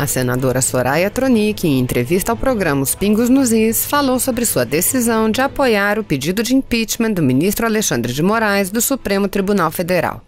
senadora Soraya Tronic, em entrevista ao programa Os Pingos nos Is, falou sobre sua decisão de apoiar o pedido de impeachment do ministro Alexandre de Moraes do Supremo Tribunal Federal.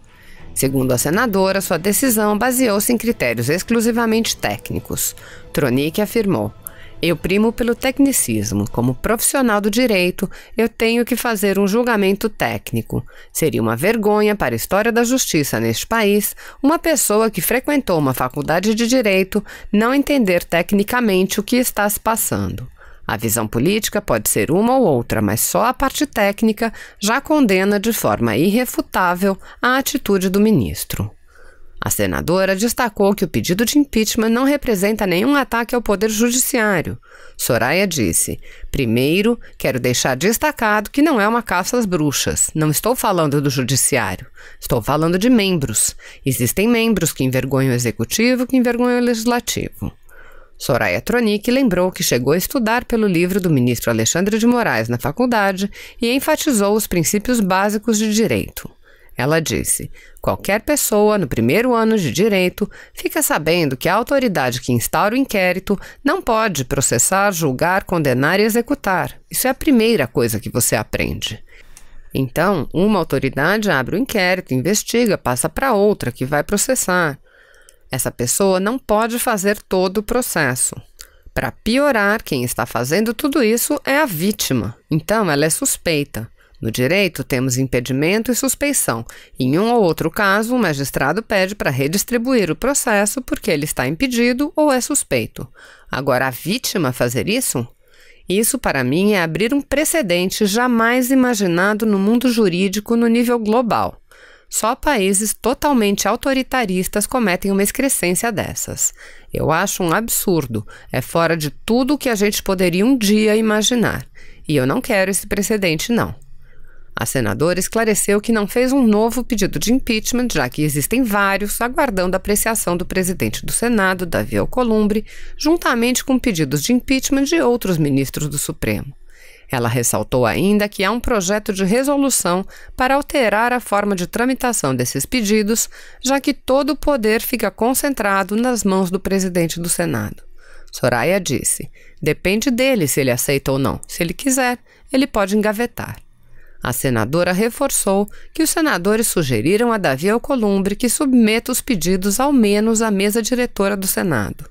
Segundo a senadora, sua decisão baseou-se em critérios exclusivamente técnicos. Tronic afirmou: "Eu primo pelo tecnicismo. Como profissional do direito, eu tenho que fazer um julgamento técnico. Seria uma vergonha para a história da justiça neste país uma pessoa que frequentou uma faculdade de direito não entender tecnicamente o que está se passando. A visão política pode ser uma ou outra, mas só a parte técnica já condena de forma irrefutável a atitude do ministro." A senadora destacou que o pedido de impeachment não representa nenhum ataque ao Poder Judiciário. Soraya disse: "Primeiro, quero deixar destacado que não é uma caça às bruxas. Não estou falando do Judiciário. Estou falando de membros. Existem membros que envergonham o Executivo, que envergonham o Legislativo." Soraya Tronic lembrou que chegou a estudar pelo livro do ministro Alexandre de Moraes na faculdade e enfatizou os princípios básicos de direito. Ela disse: "Qualquer pessoa no primeiro ano de direito fica sabendo que a autoridade que instaura o inquérito não pode processar, julgar, condenar e executar. Isso é a primeira coisa que você aprende. Então, uma autoridade abre o inquérito, investiga, passa para outra que vai processar. Essa pessoa não pode fazer todo o processo. Para piorar, quem está fazendo tudo isso é a vítima. Então, ela é suspeita. No direito, temos impedimento e suspeição. Em um ou outro caso, o magistrado pede para redistribuir o processo porque ele está impedido ou é suspeito. Agora, a vítima fazer isso? Isso, para mim, é abrir um precedente jamais imaginado no mundo jurídico no nível global. Só países totalmente autoritaristas cometem uma excrescência dessas. Eu acho um absurdo. É fora de tudo o que a gente poderia um dia imaginar. E eu não quero esse precedente, não." A senadora esclareceu que não fez um novo pedido de impeachment, já que existem vários, aguardando a apreciação do presidente do Senado, Davi Alcolumbre, juntamente com pedidos de impeachment de outros ministros do Supremo. Ela ressaltou ainda que há um projeto de resolução para alterar a forma de tramitação desses pedidos, já que todo o poder fica concentrado nas mãos do presidente do Senado. Soraya disse: "Depende dele se ele aceita ou não. Se ele quiser, ele pode engavetar." A senadora reforçou que os senadores sugeriram a Davi Alcolumbre que submeta os pedidos ao menos à mesa diretora do Senado.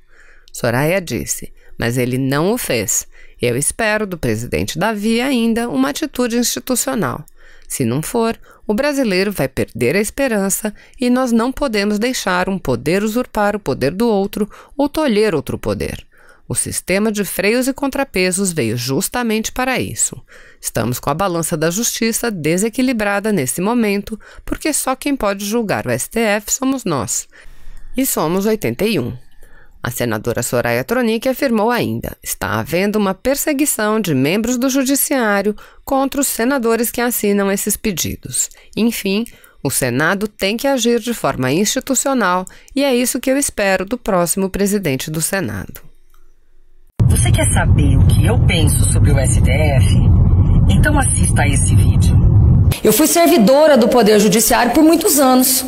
Soraya disse: "Mas ele não o fez. Eu espero do presidente Davi ainda uma atitude institucional. Se não for, o brasileiro vai perder a esperança e nós não podemos deixar um poder usurpar o poder do outro ou tolher outro poder. O sistema de freios e contrapesos veio justamente para isso. Estamos com a balança da justiça desequilibrada nesse momento, porque só quem pode julgar o STF somos nós. E somos 81. A senadora Soraya Tronic afirmou ainda: "Está havendo uma perseguição de membros do Judiciário contra os senadores que assinam esses pedidos. Enfim, o Senado tem que agir de forma institucional e é isso que eu espero do próximo presidente do Senado." Você quer saber o que eu penso sobre o STF? Então assista a esse vídeo. Eu fui servidora do Poder Judiciário por muitos anos.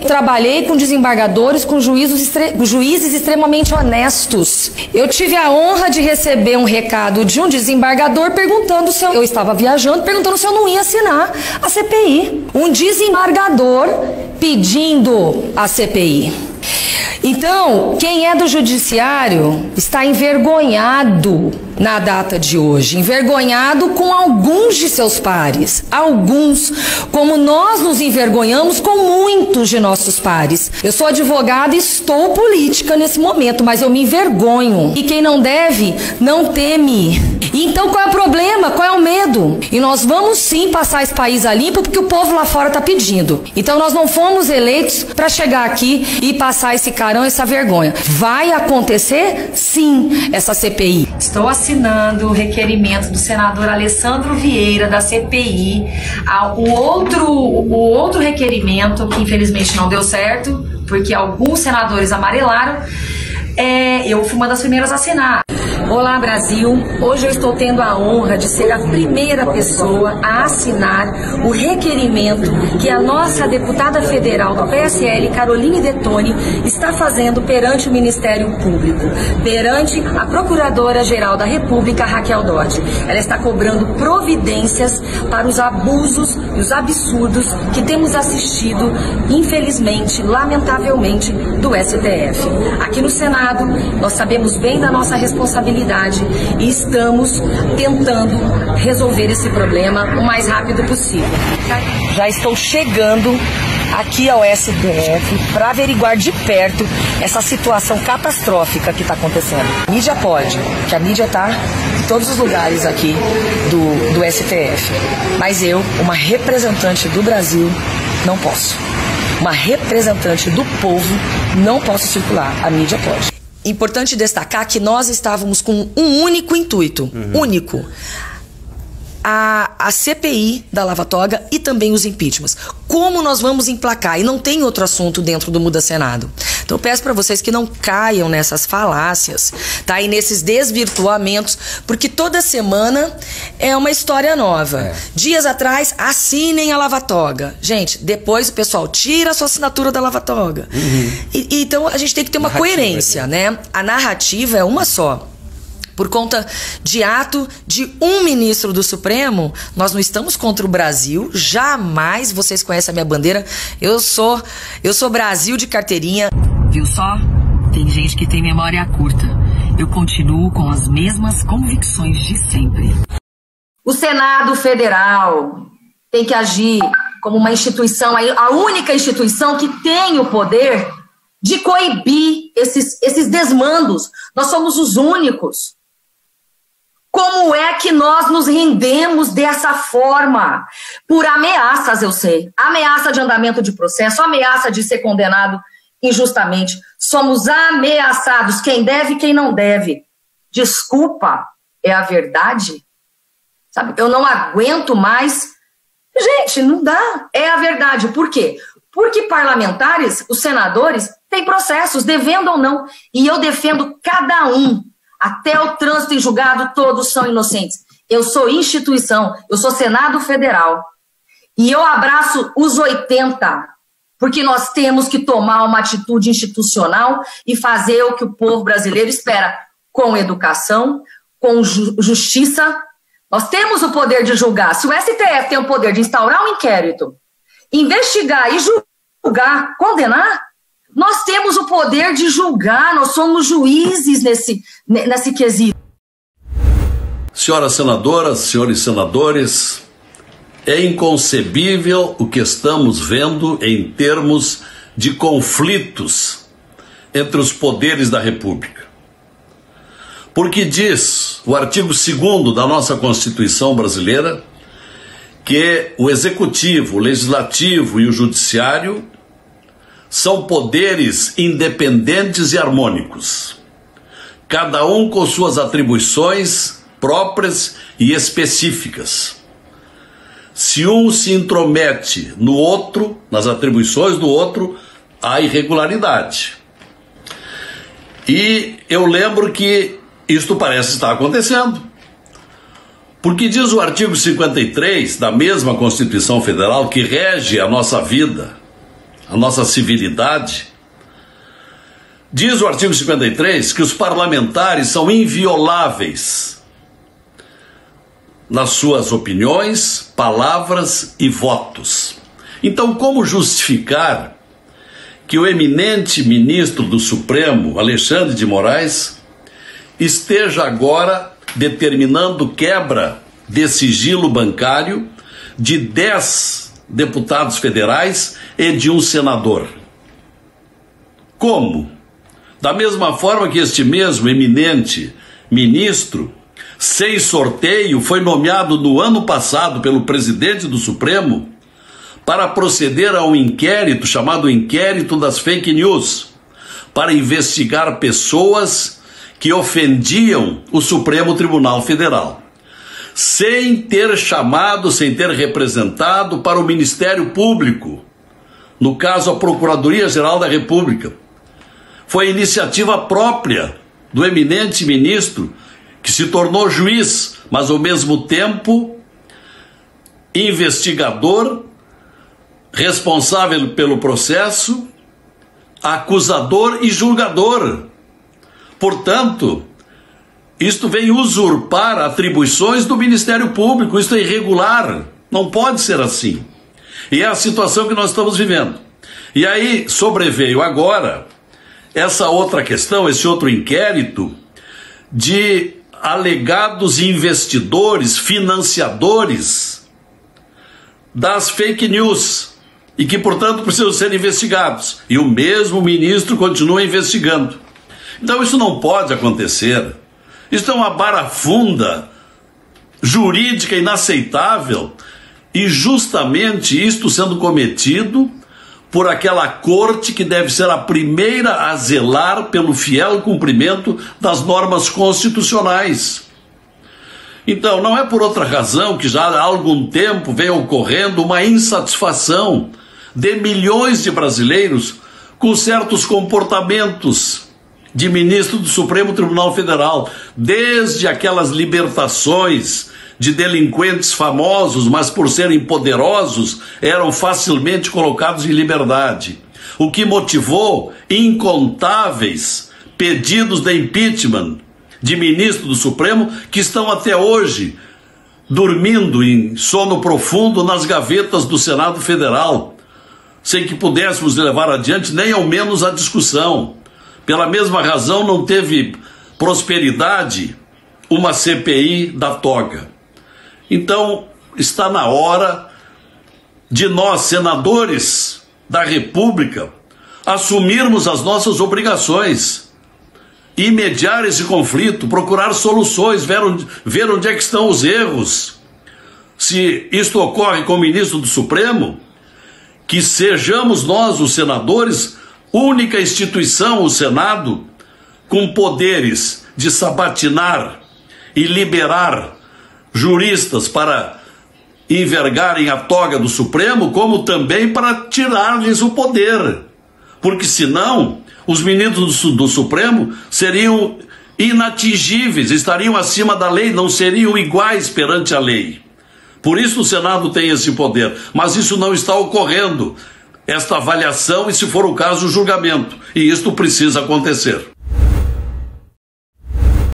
Trabalhei com desembargadores, com juízes extremamente honestos. Eu tive a honra de receber um recado de um desembargador perguntando se eu estava viajando, perguntando se eu não ia assinar a CPI. Um desembargador pedindo a CPI. Então, quem é do Judiciário está envergonhado na data de hoje, envergonhado com alguns de seus pares, alguns, como nós nos envergonhamos com muitos de nossos pares. Eu sou advogada e estou política nesse momento, mas eu me envergonho. E quem não deve, não teme. E então qual é o problema? Qual é o medo? E nós vamos sim passar esse país a limpo porque o povo lá fora está pedindo. Então nós não fomos eleitos para chegar aqui e passar esse carão, essa vergonha. Vai acontecer sim essa CPI. Estou assinando o requerimento do senador Alessandro Vieira da CPI, o outro requerimento que infelizmente não deu certo, porque alguns senadores amarelaram, eu fui uma das primeiras a assinar. Olá, Brasil. Hoje eu estou tendo a honra de ser a primeira pessoa a assinar o requerimento que a nossa deputada federal do PSL, Caroline Detoni, está fazendo perante o Ministério Público, perante a Procuradora-Geral da República, Raquel Dodge. Ela está cobrando providências para os abusos e os absurdos que temos assistido, infelizmente, lamentavelmente, do STF. Aqui no Senado, nós sabemos bem da nossa responsabilidade e estamos tentando resolver esse problema o mais rápido possível. Já estou chegando aqui ao STF para averiguar de perto essa situação catastrófica que está acontecendo. A mídia pode, que a mídia está em todos os lugares aqui do STF, mas eu, uma representante do Brasil, não posso. Uma representante do povo, não posso circular. A mídia pode. Importante destacar que nós estávamos com um único intuito, único. A CPI da Lava Toga e também os impeachments. Como nós vamos emplacar? E não tem outro assunto dentro do Muda Senado. Então eu peço para vocês que não caiam nessas falácias, tá? E nesses desvirtuamentos, porque toda semana é uma história nova. Dias atrás, assinem a Lava Toga. Gente, depois o pessoal tira a sua assinatura da Lava Toga. Então a gente tem que ter uma coerência, né? A narrativa é uma só. Por conta de ato de um ministro do Supremo, nós não estamos contra o Brasil, jamais. Vocês conhecem a minha bandeira, eu sou Brasil de carteirinha. Viu só? Tem gente que tem memória curta. Eu continuo com as mesmas convicções de sempre. O Senado Federal tem que agir como uma instituição, a única instituição que tem o poder de coibir esses desmandos. Nós somos os únicos. Como é que nós nos rendemos dessa forma? Por ameaças, eu sei. Ameaça de andamento de processo, ameaça de ser condenado injustamente. Somos ameaçados, quem deve e quem não deve. Desculpa, é a verdade? Sabe, eu não aguento mais. Gente, não dá. É a verdade. Por quê? Porque parlamentares, os senadores, têm processos, devendo ou não. E eu defendo cada um. Até o trânsito em julgado, todos são inocentes. Eu sou instituição, eu sou Senado Federal. E eu abraço os 80, porque nós temos que tomar uma atitude institucional e fazer o que o povo brasileiro espera, com educação, com justiça. Nós temos o poder de julgar. Se o STF tem o poder de instaurar um inquérito, investigar e julgar, condenar, nós temos o poder de julgar, nós somos juízes nesse quesito. Senhoras senadoras, senhores senadores, é inconcebível o que estamos vendo em termos de conflitos entre os poderes da República. Porque diz o artigo 2º da nossa Constituição brasileira que o Executivo, o Legislativo e o Judiciário são poderes independentes e harmônicos, cada um com suas atribuições próprias e específicas. Se um se intromete no outro, nas atribuições do outro, há irregularidade. E eu lembro que isto parece estar acontecendo, porque diz o artigo 53 da mesma Constituição Federal, que rege a nossa vida, a nossa civilidade, diz o artigo 53 que os parlamentares são invioláveis nas suas opiniões, palavras e votos. Então, como justificar que o eminente ministro do Supremo, Alexandre de Moraes, esteja agora determinando quebra de sigilo bancário de 10 deputados federais e de um senador? Como? Da mesma forma que este mesmo eminente ministro, sem sorteio, foi nomeado no ano passado pelo presidente do Supremo para proceder a um inquérito chamado Inquérito das Fake News, para investigar pessoas que ofendiam o Supremo Tribunal Federal, sem ter chamado, sem ter representado para o Ministério Público, no caso a Procuradoria-Geral da República. Foi iniciativa própria do eminente ministro que se tornou juiz, mas ao mesmo tempo investigador, responsável pelo processo, acusador e julgador. Portanto, isto vem usurpar atribuições do Ministério Público. Isto é irregular, não pode ser assim. E é a situação que nós estamos vivendo. E aí sobreveio agora essa outra questão, esse outro inquérito de alegados investidores, financiadores das fake news e que, portanto, precisam ser investigados. E o mesmo ministro continua investigando. Então isso não pode acontecer. Isso é uma barafunda jurídica inaceitável e justamente isto sendo cometido por aquela corte que deve ser a primeira a zelar pelo fiel cumprimento das normas constitucionais. Então, não é por outra razão que já há algum tempo vem ocorrendo uma insatisfação de milhões de brasileiros com certos comportamentos de ministro do Supremo Tribunal Federal, desde aquelas libertações de delinquentes famosos, mas por serem poderosos, eram facilmente colocados em liberdade. O que motivou incontáveis pedidos de impeachment de ministro do Supremo que estão até hoje dormindo em sono profundo nas gavetas do Senado Federal, sem que pudéssemos levar adiante nem ao menos a discussão. Pela mesma razão não teve prosperidade uma CPI da toga. Então, está na hora de nós, senadores da República, assumirmos as nossas obrigações e mediar esse conflito, procurar soluções, ver onde é que estão os erros. Se isto ocorre com o ministro do Supremo, que sejamos nós, os senadores, única instituição, o Senado, com poderes de sabatinar e liberar juristas para envergarem a toga do Supremo, como também para tirar-lhes o poder. Porque senão, os ministros do Supremo seriam inatingíveis, estariam acima da lei, não seriam iguais perante a lei. Por isso o Senado tem esse poder, mas isso não está ocorrendo. Esta avaliação e, se for o caso, o julgamento. E isto precisa acontecer.